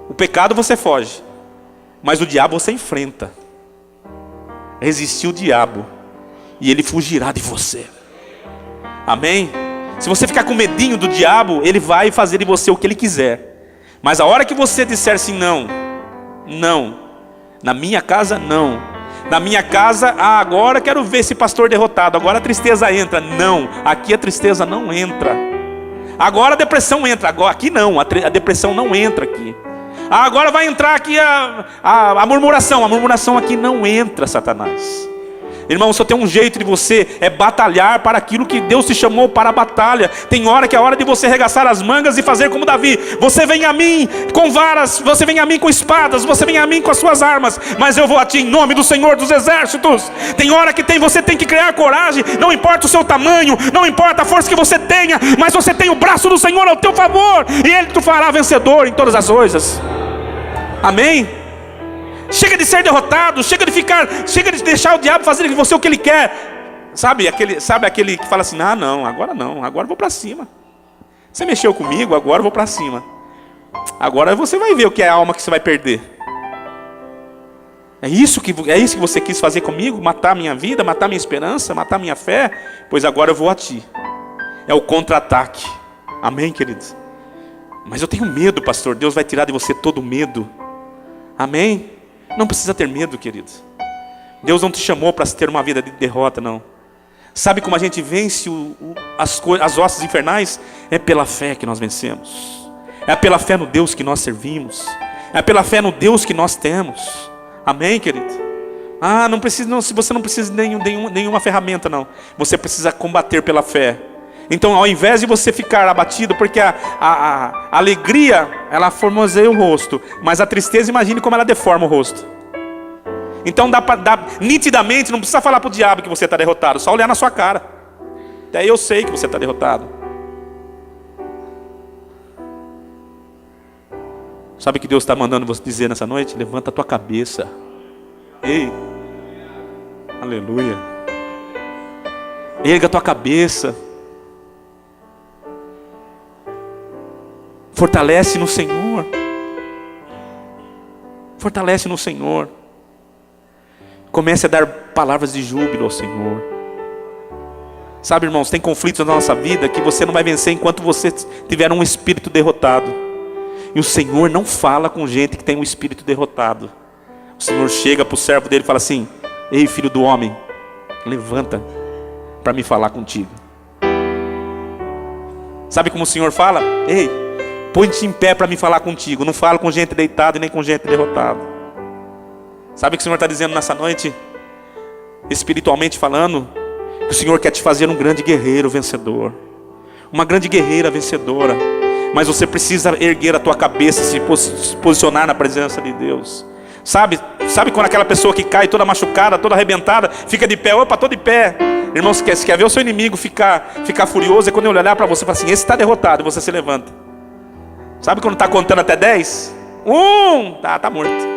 O pecado você foge, mas o diabo você enfrenta. Resistir o diabo e ele fugirá de você. Amém? Se você ficar com medinho do diabo, ele vai fazer de você o que ele quiser. Mas a hora que você disser assim, não, não, na minha casa não, na minha casa, agora quero ver esse pastor derrotado, agora a tristeza entra. Não, aqui a tristeza não entra. Agora a depressão entra, agora aqui não, a depressão não entra aqui. Agora vai entrar aqui a murmuração aqui não entra, Satanás. Irmão, só tem um jeito de você, é batalhar para aquilo que Deus te chamou para a batalha. Tem hora que é hora de você arregaçar as mangas e fazer como Davi. Você vem a mim com varas, você vem a mim com espadas, você vem a mim com as suas armas, mas eu vou a ti em nome do Senhor dos Exércitos. Tem hora que você tem que criar coragem. Não importa o seu tamanho, não importa a força que você tenha, mas você tem o braço do Senhor ao teu favor, e Ele te fará vencedor em todas as coisas. Amém? Chega de ser derrotado, chega de deixar o diabo fazer de você o que ele quer. Sabe aquele que fala assim, não, agora eu vou para cima. Você mexeu comigo, agora eu vou para cima. Agora você vai ver o que é a alma que você vai perder. É isso que você quis fazer comigo? Matar minha vida, matar minha esperança, matar minha fé? Pois agora eu vou a ti. É o contra-ataque. Amém, queridos? Mas eu tenho medo, pastor. Deus vai tirar de você todo o medo. Amém? Não precisa ter medo, queridos. Deus não te chamou para ter uma vida de derrota, não. Sabe como a gente vence as hostes infernais? É pela fé que nós vencemos. É pela fé no Deus que nós servimos. É pela fé no Deus que nós temos. Amém, querido? Você não precisa de nenhuma ferramenta, não. Você precisa combater pela fé. Então, ao invés de você ficar abatido, porque a alegria, ela formoseia o rosto, mas a tristeza, imagine como ela deforma o rosto. Então, nitidamente, não precisa falar para o diabo que você está derrotado, só olhar na sua cara. Até eu sei que você está derrotado. Sabe o que Deus está mandando você dizer nessa noite? Levanta a tua cabeça. Ei, aleluia. Erga a tua cabeça. Fortalece no Senhor. Fortalece no Senhor. Comece a dar palavras de júbilo ao Senhor. Sabe, irmãos, tem conflitos na nossa vida que você não vai vencer enquanto você tiver um espírito derrotado. E o Senhor não fala com gente que tem um espírito derrotado. O Senhor chega para o servo dele e fala assim: ei, filho do homem, levanta para me falar contigo. Sabe como o Senhor fala? Ei, põe-te em pé para me falar contigo. Não falo com gente deitada e nem com gente derrotada. Sabe o que o Senhor está dizendo nessa noite? Espiritualmente falando, que o Senhor quer te fazer um grande guerreiro vencedor. Uma grande guerreira vencedora. Mas você precisa erguer a tua cabeça, se posicionar na presença de Deus. Sabe quando aquela pessoa que cai toda machucada, toda arrebentada, fica de pé, opa, tô de pé. Irmão, se quer ver o seu inimigo ficar furioso, é quando ele olhar para você e falar assim: esse está derrotado, e você se levanta. Sabe quando está contando até 10? 1, tá morto.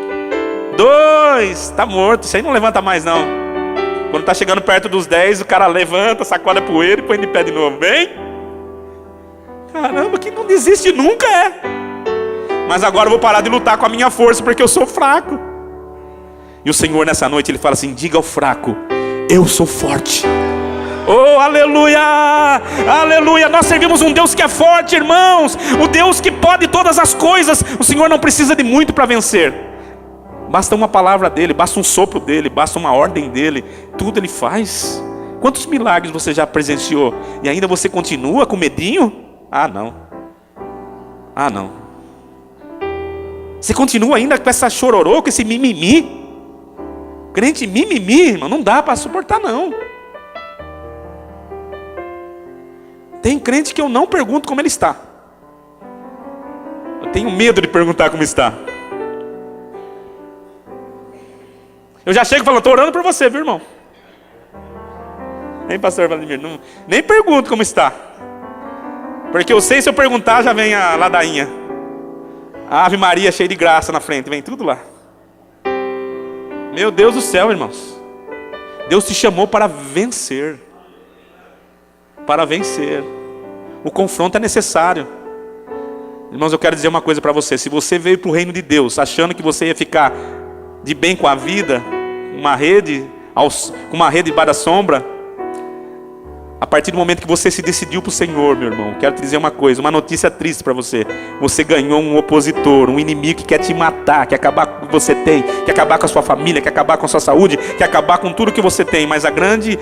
2, está morto. Isso aí não levanta mais não. Quando está chegando perto dos 10, o cara levanta, sacode a poeira e põe de pé de novo. Vem? Caramba, que não desiste nunca Mas agora eu vou parar de lutar com a minha força, porque eu sou fraco. E o Senhor nessa noite, Ele fala assim: diga ao fraco, eu sou forte. Oh, aleluia, aleluia. Nós servimos um Deus que é forte, irmãos. O Deus que pode todas as coisas. O Senhor não precisa de muito para vencer. Basta uma palavra dEle, basta um sopro dEle, basta uma ordem dEle. Tudo Ele faz. Quantos milagres você já presenciou? E ainda você continua com medinho? Não. Você continua ainda com essa chororô, com esse mimimi? Crente mimimi, irmão, não dá para suportar não. crente que eu não pergunto como ele está. Eu tenho medo de perguntar como está. Eu já chego falando, estou orando por você, viu, irmão? Nem pastor Vladimir, nem pergunto como está. Porque eu sei, se eu perguntar, já vem a ladainha. A Ave Maria cheia de graça na frente, vem tudo lá. Meu Deus do céu, irmãos. Deus te chamou para vencer. Para vencer. O confronto é necessário. Irmãos, eu quero dizer uma coisa para você. Se você veio para o reino de Deus achando que você ia ficar de bem com a vida, com uma rede debaixo da sombra, a partir do momento que você se decidiu para o Senhor, meu irmão, quero te dizer uma coisa, uma notícia triste para você. Você ganhou um opositor, um inimigo que quer te matar, quer acabar com o que você tem, quer acabar com a sua família, quer acabar com a sua saúde, quer acabar com tudo que você tem. Mas a grande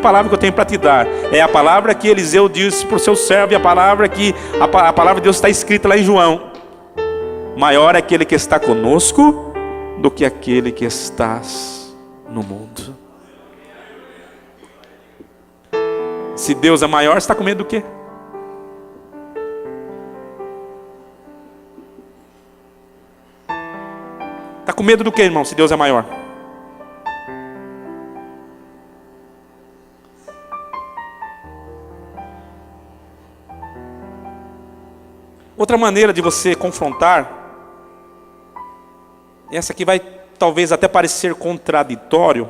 palavra que eu tenho para te dar é a palavra que Eliseu disse para o seu servo, e a palavra de Deus está escrita lá em João. Maior é aquele que está conosco do que aquele que está no mundo. Se Deus é maior, você está com medo do quê? Está com medo do quê, irmão, se Deus é maior? Outra maneira de você confrontar, essa aqui vai talvez até parecer contraditório,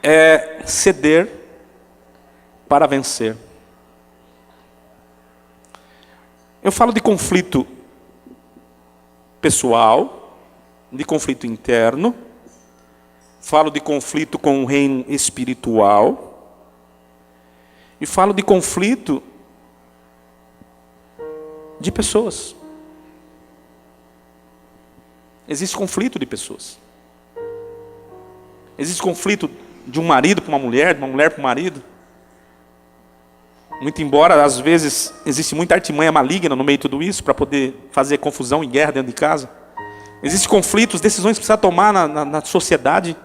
é ceder para vencer. Eu falo de conflito pessoal, de conflito interno, falo de conflito com o reino espiritual, e falo de conflito de pessoas. Existe conflito de pessoas. Existe conflito de um marido para uma mulher, de uma mulher para um marido. Muito embora, às vezes, existe muita artimanha maligna no meio de tudo isso, para poder fazer confusão e guerra dentro de casa. Existem conflitos, decisões que precisa tomar na sociedade.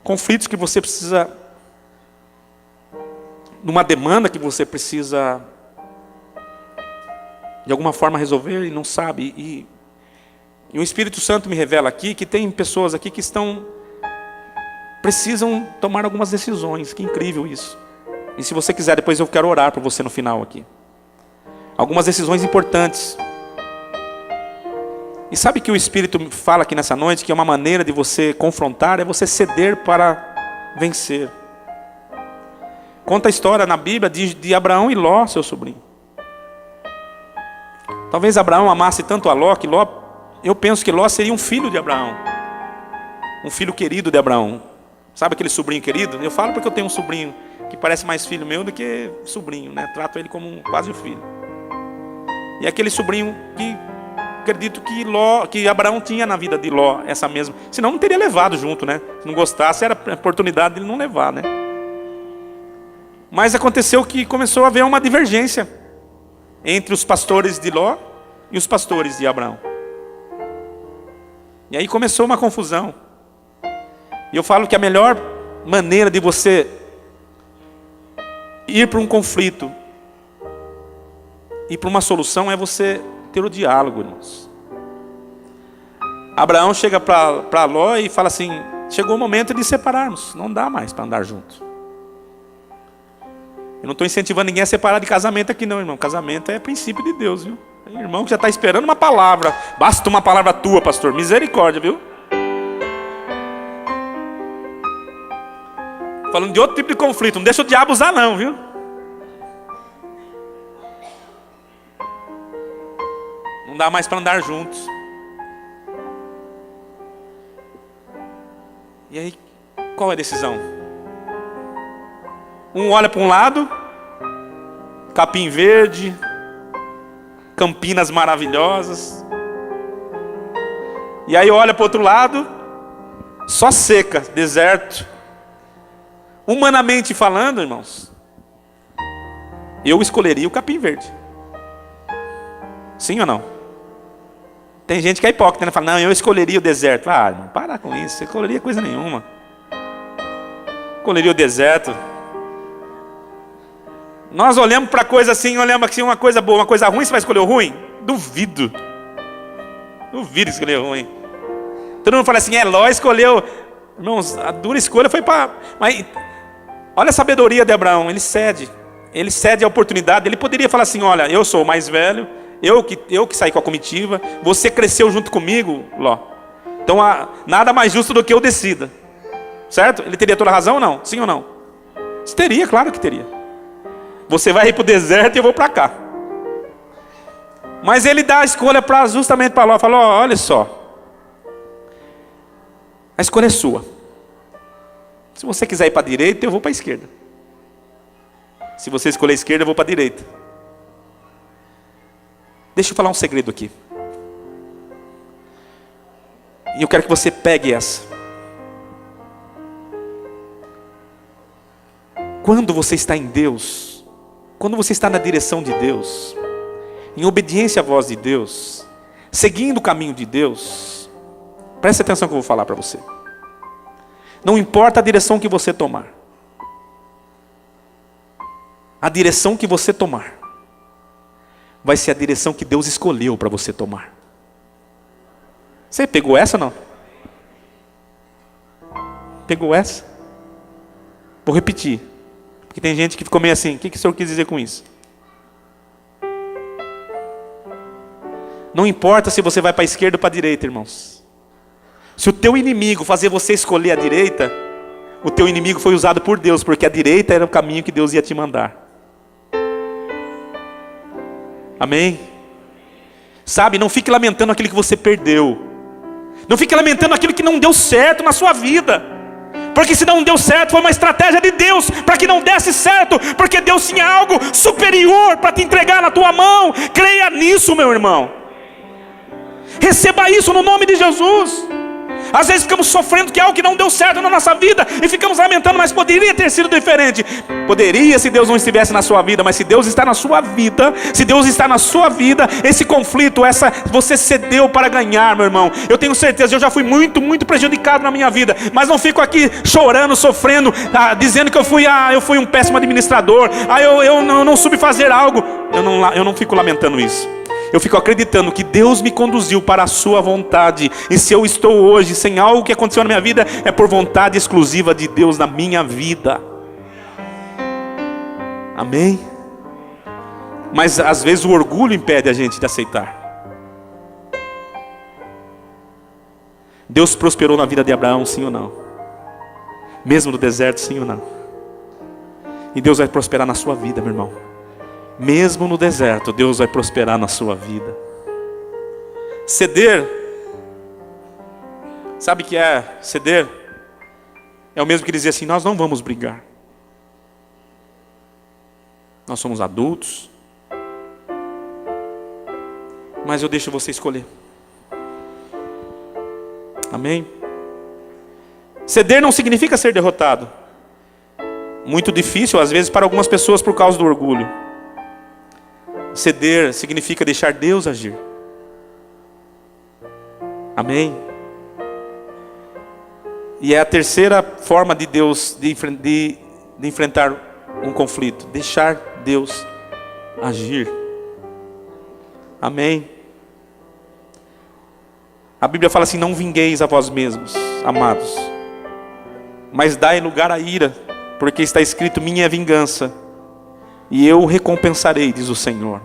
Conflitos que você precisa, numa demanda que você precisa, de alguma forma, resolver e não sabe. E o Espírito Santo me revela aqui que tem pessoas aqui que precisam tomar algumas decisões. Que incrível isso. E se você quiser, depois eu quero orar por você no final aqui. Algumas decisões importantes. E sabe que o Espírito fala aqui nessa noite, que é uma maneira de você confrontar, é você ceder para vencer. Conta a história na Bíblia de Abraão e Ló, seu sobrinho. Talvez Abraão amasse tanto a Ló, que eu penso que Ló seria um filho de Abraão. Um filho querido de Abraão. Sabe aquele sobrinho querido? Eu falo porque eu tenho um sobrinho que parece mais filho meu do que sobrinho, né? Trato ele como quase um filho. E aquele sobrinho que acredito que Abraão tinha na vida de Ló, essa mesma. Senão não teria levado junto, né? Se não gostasse, era a oportunidade de ele não levar, né? Mas aconteceu que começou a haver uma divergência entre os pastores de Ló e os pastores de Abraão. E aí começou uma confusão. E eu falo que a melhor maneira de você ir para um conflito e para uma solução é você ter o diálogo, irmãos. Abraão chega para Ló e fala assim: chegou o momento de separarmos, não dá mais para andar junto. Eu não estou incentivando ninguém a separar de casamento aqui não, irmão. Casamento é princípio de Deus, viu? Tem irmão que já está esperando uma palavra. Basta uma palavra tua, pastor. Misericórdia, viu? Falando de outro tipo de conflito. Não deixa o diabo usar não, viu? Não dá mais para andar juntos. E aí, qual é a decisão? Um olha para um lado, capim verde, campinas maravilhosas. E aí olha para o outro lado, só seca, deserto. Humanamente falando, irmãos, eu escolheria o capim verde. Sim ou não? Tem gente que é hipócrita, né? Fala, não, eu escolheria o deserto. Ah, irmão, para com isso, você escolheria coisa nenhuma. Escolheria o deserto. Nós olhamos para coisa assim, olhamos assim, uma coisa boa, uma coisa ruim, você vai escolher o ruim? Duvido escolher o ruim. Todo mundo fala assim, Ló escolheu. Irmãos, a dura escolha foi para... Mas olha a sabedoria de Abraão, ele cede a oportunidade. Ele poderia falar assim, olha, eu sou o mais velho, eu que saí com a comitiva, você cresceu junto comigo, Ló. Então nada mais justo do que eu decida. Certo? Ele teria toda a razão ou não? Sim ou não? Teria, claro que teria. Você vai ir para o deserto e eu vou para cá. Mas ele dá a escolha justamente para Ló. Falou, olha só, a escolha é sua. Se você quiser ir para a direita, eu vou para a esquerda. Se você escolher a esquerda, eu vou para a direita. Deixa eu falar um segredo aqui. E eu quero que você pegue essa. Quando você está em Deus, quando você está na direção de Deus, em obediência à voz de Deus, seguindo o caminho de Deus, preste atenção que eu vou falar para você. Não importa a direção que você tomar, a direção que você tomar vai ser a direção que Deus escolheu para você tomar. Você pegou essa ou não? Pegou essa? Vou repetir, porque tem gente que ficou meio assim, o que o senhor quis dizer com isso? Não importa se você vai para a esquerda ou para a direita, irmãos. Se o teu inimigo fazer você escolher a direita, o teu inimigo foi usado por Deus, porque a direita era o caminho que Deus ia te mandar. Amém? Sabe, não fique lamentando aquilo que você perdeu. Não fique lamentando aquilo que não deu certo na sua vida. Porque se não deu certo, foi uma estratégia de Deus para que não desse certo. Porque Deus tinha algo superior para te entregar na tua mão. Creia nisso, meu irmão. Receba isso no nome de Jesus. Às vezes ficamos sofrendo que é algo que não deu certo na nossa vida e ficamos lamentando, mas poderia ter sido diferente. Poderia se Deus não estivesse na sua vida, mas se Deus está na sua vida, se Deus está na sua vida, esse conflito, você cedeu para ganhar, meu irmão. Eu tenho certeza, eu já fui muito prejudicado na minha vida, mas não fico aqui chorando, sofrendo, dizendo que eu fui um péssimo administrador, eu não soube fazer algo. Eu não fico lamentando isso. Eu fico acreditando que Deus me conduziu para a sua vontade. E se eu estou hoje sem algo que aconteceu na minha vida, é por vontade exclusiva de Deus na minha vida. Amém? Mas às vezes o orgulho impede a gente de aceitar. Deus prosperou na vida de Abraão, sim ou não? Mesmo no deserto, sim ou não? E Deus vai prosperar na sua vida, meu irmão. Mesmo no deserto, Deus vai prosperar na sua vida. Ceder, sabe o que é ceder? É o mesmo que dizer assim, nós não vamos brigar. Nós somos adultos, mas eu deixo você escolher. Amém? Ceder não significa ser derrotado. Muito difícil às vezes para algumas pessoas por causa do orgulho. Ceder significa deixar Deus agir. Amém? E é a terceira forma de Deus de enfrentar um conflito. Deixar Deus agir. Amém? A Bíblia fala assim, não vingueis a vós mesmos, amados, mas dai lugar à ira, porque está escrito, minha é a vingança, e eu recompensarei, diz o Senhor.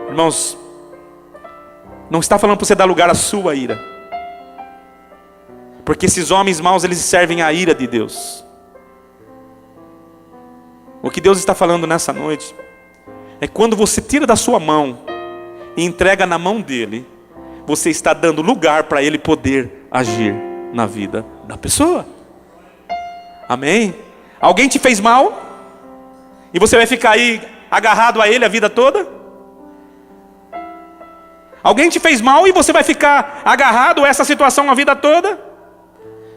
Irmãos, não está falando para você dar lugar à sua ira, porque esses homens maus, eles servem à ira de Deus. O que Deus está falando nessa noite é quando você tira da sua mão e entrega na mão dele, você está dando lugar para ele poder agir na vida da pessoa. Amém? Alguém te fez mal e você vai ficar aí agarrado a ele a vida toda? Alguém te fez mal e você vai ficar agarrado a essa situação a vida toda?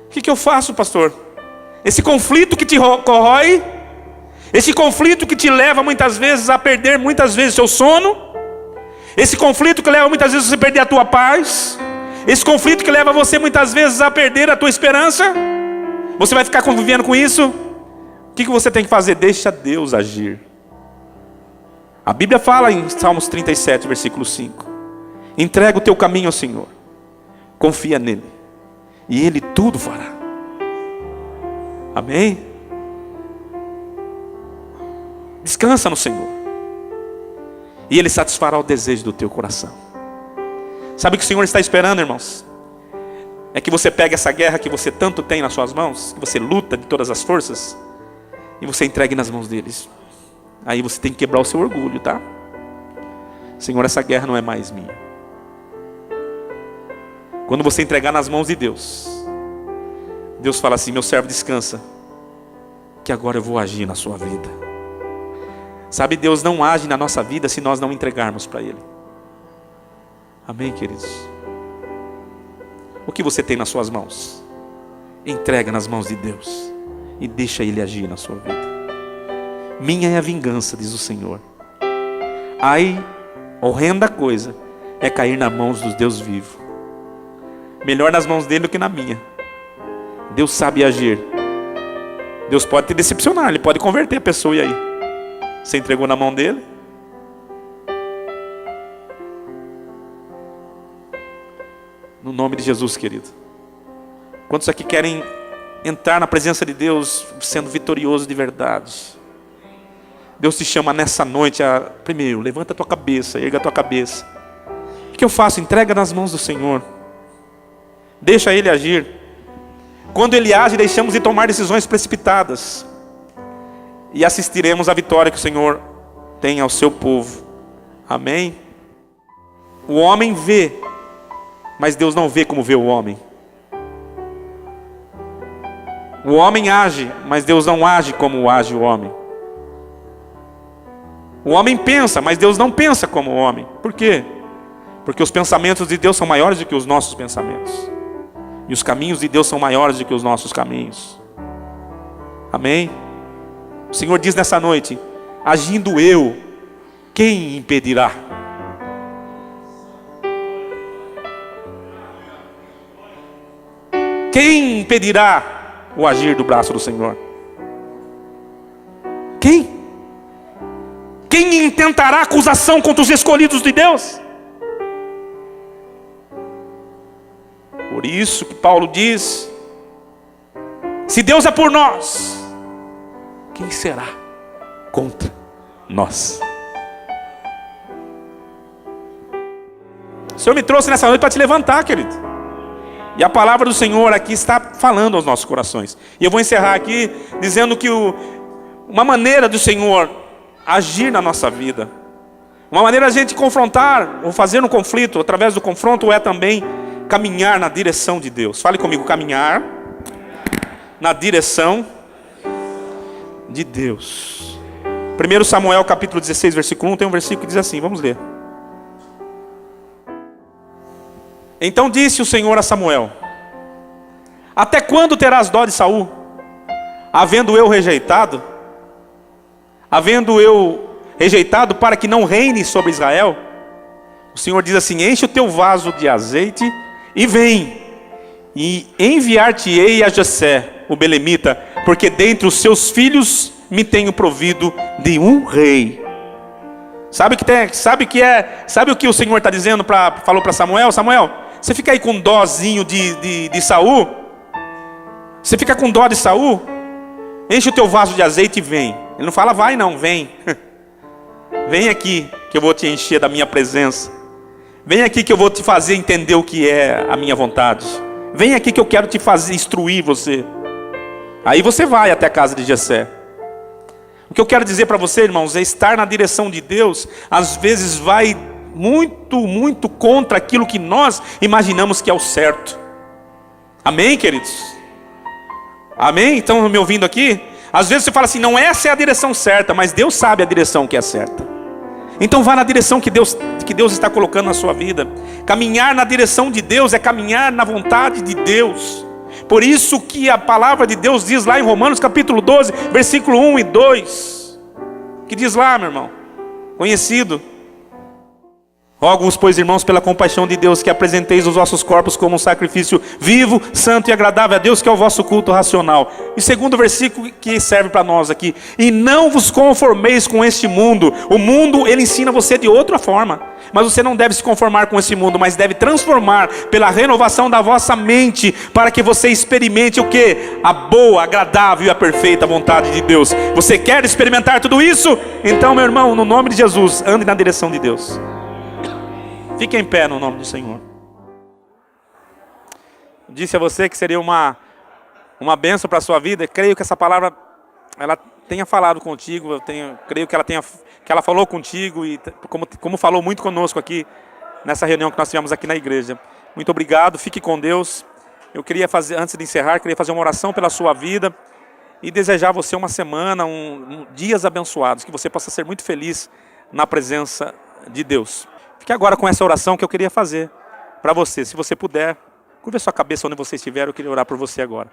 O que eu faço, pastor? Esse conflito que te corrói, esse conflito que te leva muitas vezes a perder muitas vezes seu sono, esse conflito que leva muitas vezes a você perder a tua paz, esse conflito que leva você muitas vezes a perder a tua esperança, você vai ficar convivendo com isso? O que você tem que fazer? Deixa Deus agir. A Bíblia fala em Salmos 37, versículo 5. Entrega o teu caminho ao Senhor. Confia nele. E Ele tudo fará. Amém? Descansa no Senhor. E Ele satisfará o desejo do teu coração. Sabe o que o Senhor está esperando, irmãos? É que você pegue essa guerra que você tanto tem nas suas mãos, que você luta de todas as forças, e você entregue nas mãos deles. Aí você tem que quebrar o seu orgulho, tá? Senhor, essa guerra não é mais minha. Quando você entregar nas mãos de Deus, Deus fala assim: meu servo, descansa, que agora eu vou agir na sua vida. Sabe, Deus não age na nossa vida se nós não entregarmos para Ele. Amém, queridos? O que você tem nas suas mãos? Entrega nas mãos de Deus e deixa Ele agir na sua vida. Minha é a vingança, diz o Senhor. Ai, horrenda coisa é cair nas mãos dos Deus vivo. Melhor nas mãos dele do que na minha. Deus sabe agir. Deus pode te decepcionar, Ele pode converter a pessoa, e aí? Você entregou na mão dele? No nome de Jesus, querido. Quantos aqui querem entrar na presença de Deus sendo vitorioso de verdade? Deus te chama nessa noite a, primeiro, levanta a tua cabeça, erga a tua cabeça. O que eu faço? Entrega nas mãos do Senhor. Deixa Ele agir. Quando Ele age, deixamos de tomar decisões precipitadas. E assistiremos à vitória que o Senhor tem ao seu povo. Amém? O homem vê, mas Deus não vê como vê o homem. O homem age, mas Deus não age como age o homem. O homem pensa, mas Deus não pensa como o homem. Por quê? Porque os pensamentos de Deus são maiores do que os nossos pensamentos. E os caminhos de Deus são maiores do que os nossos caminhos. Amém? O Senhor diz nessa noite: agindo eu, quem impedirá? Quem impedirá o agir do braço do Senhor? Quem? Quem intentará acusação contra os escolhidos de Deus? Por isso que Paulo diz: se Deus é por nós, quem será contra nós? O Senhor me trouxe nessa noite para te levantar, querido. E a palavra do Senhor aqui está falando aos nossos corações. E eu vou encerrar aqui dizendo que uma maneira do Senhor agir na nossa vida, uma maneira de a gente confrontar ou fazer um conflito através do confronto, é também caminhar na direção de Deus. Fale comigo: caminhar na direção de Deus. 1 Samuel capítulo 16, versículo 1, tem um versículo que diz assim, vamos ler. Então disse o Senhor a Samuel: até quando terás dó de Saul, havendo eu rejeitado para que não reine sobre Israel? O Senhor diz assim: enche o teu vaso de azeite e vem, e enviar-te-ei a Jessé, o belemita, porque dentre os seus filhos me tenho provido de um rei. Sabe o que o Senhor está dizendo? Falou para Samuel: Samuel, você fica aí com dózinho de Saul? Você fica com dó de Saul? Enche o teu vaso de azeite e vem. Ele não fala vai não, vem. Vem aqui que eu vou te encher da minha presença. Vem aqui que eu vou te fazer entender o que é a minha vontade. Vem aqui que eu quero te fazer instruir você. Aí você vai até a casa de Jessé. O que eu quero dizer para você, irmãos, é estar na direção de Deus. Às vezes vai muito contra aquilo que nós imaginamos que é o certo. Amém, queridos? Amém? Estão me ouvindo aqui? Às vezes você fala assim: não, essa é a direção certa, mas Deus sabe a direção que é certa. Então vá na direção que Deus está colocando na sua vida. Caminhar na direção de Deus é caminhar na vontade de Deus. Por isso que a palavra de Deus diz lá em Romanos capítulo 12, versículo 1 e 2. Que diz lá, meu irmão? Conhecido. Rogo-vos, pois, irmãos, pela compaixão de Deus, que apresenteis os vossos corpos como um sacrifício vivo, santo e agradável a Deus, que é o vosso culto racional. E segundo versículo que serve para nós aqui: e não vos conformeis com este mundo. O mundo, ele ensina você de outra forma, mas você não deve se conformar com esse mundo, mas deve transformar pela renovação da vossa mente, para que você experimente o que? A boa, agradável e a perfeita vontade de Deus. Você quer experimentar tudo isso? Então, meu irmão, no nome de Jesus, ande na direção de Deus. Fique em pé no nome do Senhor. Disse a você que seria uma bênção para a sua vida. Creio que essa palavra ela tenha falado contigo. Creio que ela falou contigo e como falou muito conosco aqui nessa reunião que nós tivemos aqui na igreja. Muito obrigado. Fique com Deus. Eu queria fazer, antes de encerrar, queria fazer uma oração pela sua vida e desejar a você uma semana, dias abençoados, que você possa ser muito feliz na presença de Deus. Fique agora com essa oração que eu queria fazer para você. Se você puder, curva a sua cabeça onde você estiver, eu queria orar por você agora.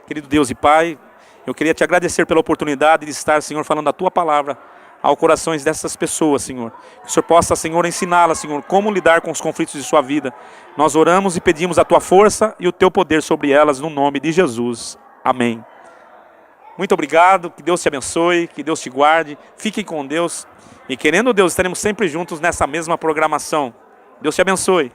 Querido Deus e Pai, eu queria te agradecer pela oportunidade de estar, Senhor, falando a Tua palavra aos corações dessas pessoas, Senhor. Que o Senhor possa, Senhor, ensiná-las, Senhor, como lidar com os conflitos de sua vida. Nós oramos e pedimos a Tua força e o Teu poder sobre elas, no nome de Jesus. Amém. Muito obrigado, que Deus te abençoe, que Deus te guarde. Fiquem com Deus. E querendo Deus, estaremos sempre juntos nessa mesma programação. Deus te abençoe.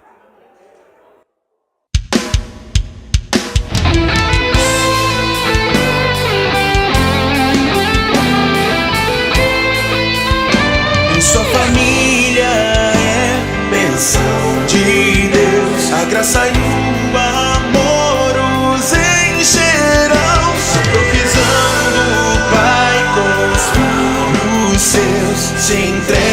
Sua família é bênção de Deus. A graça e o amor os encherão. A provisão do Pai com os filhos seus se entregam.